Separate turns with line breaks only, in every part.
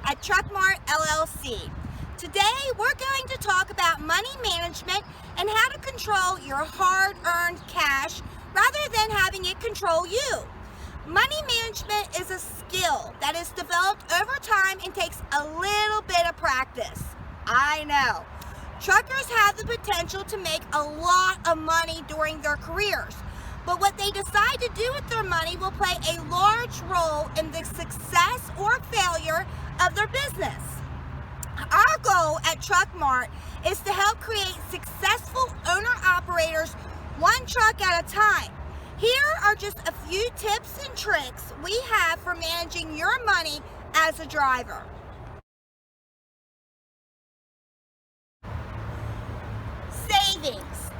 at Truck Mart LLC. Today we're going to talk about money management and how to control your hard-earned cash rather than having it control you. Money management is a skill that is developed over time and takes a little bit of practice. I know. Truckers have the potential to make a lot of money during their careers, but what they decide to do with their money will play a large role in the success or failure of their business. Our goal at Truck Mart is to help create successful owner-operators one truck at a time. Here are just a few tips and tricks we have for managing your money as a driver. Savings.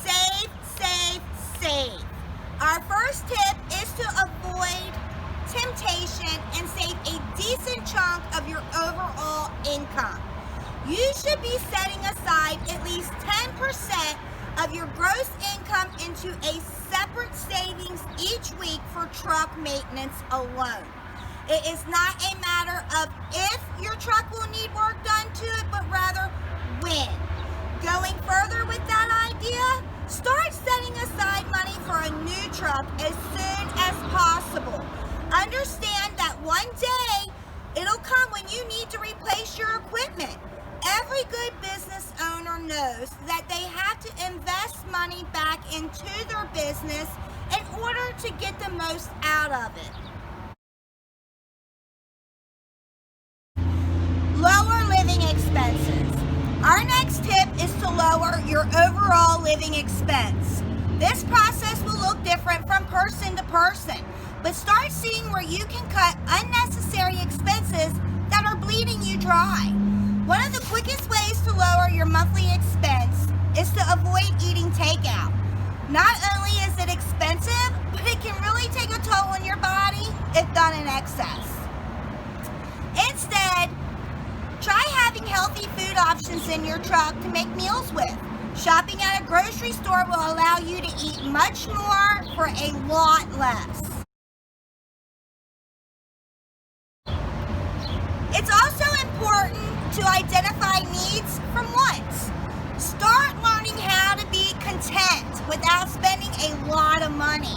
Save, save, save. Our first tip is to avoid temptation and save a decent chunk of your overall income. You should be setting aside at least 10% of your gross income into a separate savings each week for truck maintenance alone. It is not a matter of if your truck will need work done to it, but rather when. Going further with that idea, start setting aside money for a new truck as soon as possible. Understand that one day it'll come when you need to replace your equipment. Every good business owner knows that they have to invest money back into their business in order to get the most out of it. Lower living expenses. Our next tip is to lower your overall living expense. This process will look different from person to person, but start seeing where you can cut unnecessary expenses that are bleeding you dry. One of the quickest ways to lower your monthly expense is to avoid eating takeout. Not only is it expensive, but it can really take a toll on your body if done in excess. Instead, try having healthy food options in your truck to make meals with. Shopping at a grocery store will allow you to eat much more for a lot less. It's also important to identify needs from wants. Start learning how to be content without spending a lot of money.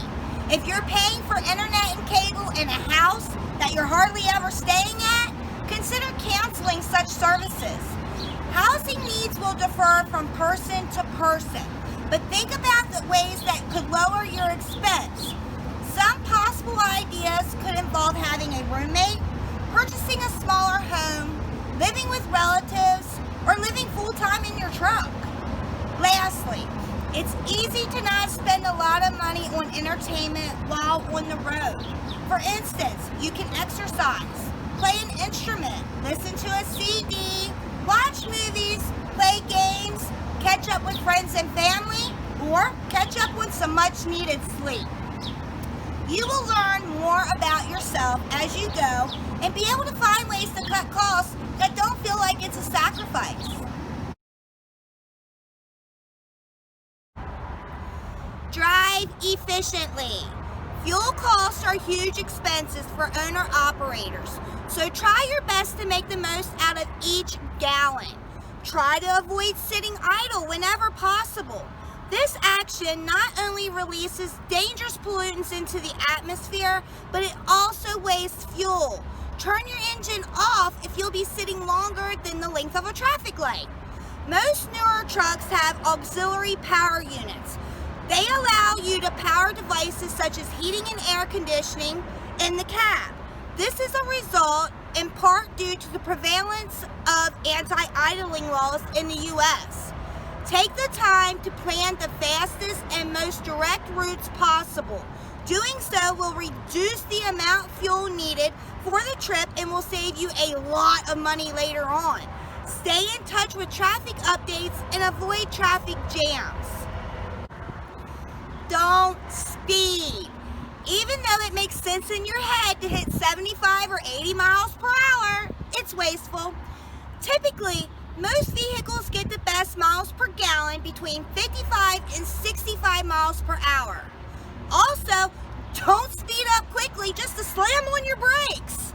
If you're paying for internet and cable in a house that you're hardly ever staying at, consider canceling such services. Housing needs will differ from person to person, but think about the ways that could lower your expense. Some possible ideas could involve having a roommate, purchasing a smaller home, living with relatives, or living full-time in your truck. Lastly, it's easy to not spend a lot of money on entertainment while on the road. For instance, you can exercise, play an instrument, listen to a CD, watch movies, play games, catch up with friends and family, or catch up on some much-needed sleep. You will learn more about yourself as you go and be able to find ways to cut costs that don't feel like it's a sacrifice. Drive efficiently. Fuel costs are huge expenses for owner-operators, so try your best to make the most out of each gallon. Try to avoid sitting idle whenever possible. This action not only releases dangerous pollutants into the atmosphere, but it also wastes fuel. Turn your engine off if you'll be sitting longer than the length of a traffic light. Most newer trucks have auxiliary power units. They allow you to power devices such as heating and air conditioning in the cab. This is a result in part due to the prevalence of anti-idling laws in the U.S. Take the time to plan the fastest and most direct routes possible. Doing so will reduce the amount of fuel needed for the trip and will save you a lot of money later on. Stay in touch with traffic updates and avoid traffic jams. Don't speed. Even though it makes sense in your head to hit 75 or 80 miles per hour, it's wasteful. Typically, most vehicles get the best miles per gallon between 55 and 65 miles per hour. Also, don't speed up quickly just to slam on your brakes.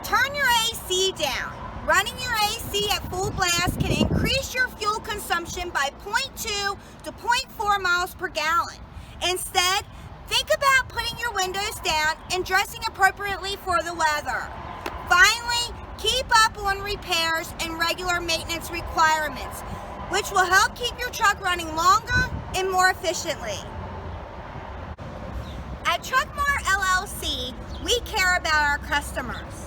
Turn AC down. Running your AC at full blast can increase your fuel consumption by 0.2 to 0.4 miles per gallon. Instead, think about putting your windows down and dressing appropriately for the weather. Finally, keep up on repairs and regular maintenance requirements, which will help keep your truck running longer and more efficiently. At Truck Mart LLC, we care about our customers.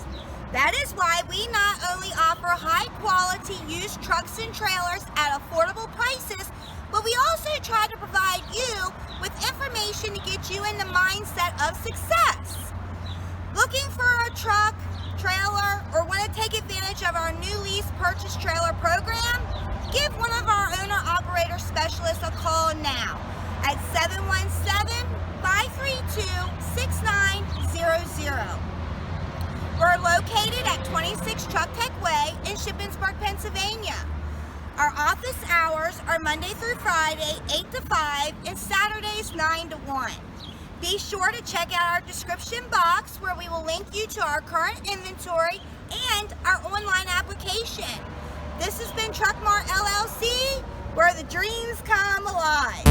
That is why we not only offer high-quality used trucks and trailers at affordable prices, but we also try to provide you with information to get you in the mindset of success. Looking for a truck, trailer, or want to take advantage of our new lease purchase trailer program? Give one of our owner-operator specialists a call now at 717-532-6900. We're located at 26 Truck Tech Way in Shippensburg, Pennsylvania. Our office hours are Monday through Friday, 8 to 5, and Saturdays, 9 to 1. Be sure to check out our description box where we will link you to our current inventory and our online application. This has been Truck Mart LLC, where the dreams come alive.